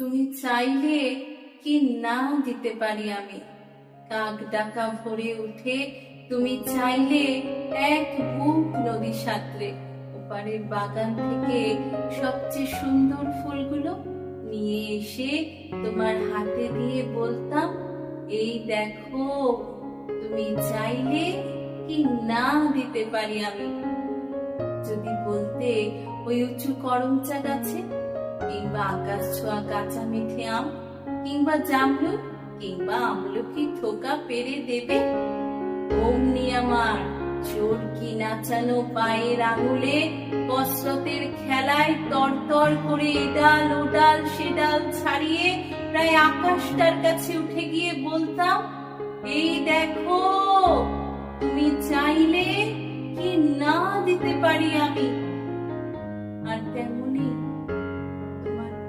তুমি চাইলে কি না দিতে পারি আমি। কাক ডাকা ভরে উঠে তুমি চাইলে এক বুক নদী সাঁতরে ওপারের বাগান থেকে সবচেয়ে সুন্দর ফুলগুলো নিয়ে এসে তোমার হাতে দিয়ে বলতাম, এই দেখো, তুমি চাইলে কি না দিতে পারি আমি। যদি বলতে ওই উঁচু করমচা গাছে, কিংবা আকাশ ছোঁয়া কাঁচা মিঠে আম, কিংবা জামরুল, কিংবা আমলকি থোকা পেরে দেবে, অমনি আমার চরকি নাচানো পায়ের আঙুলে কসরতের খেলায় তরতর করে এডাল ওডাল সেডাল ছাড়িয়ে প্রায় আকাশটার কাছে উঠে গিয়ে বলতাম, এই দেখো, তুমি চাইলে কি না দিতে পারি আমি।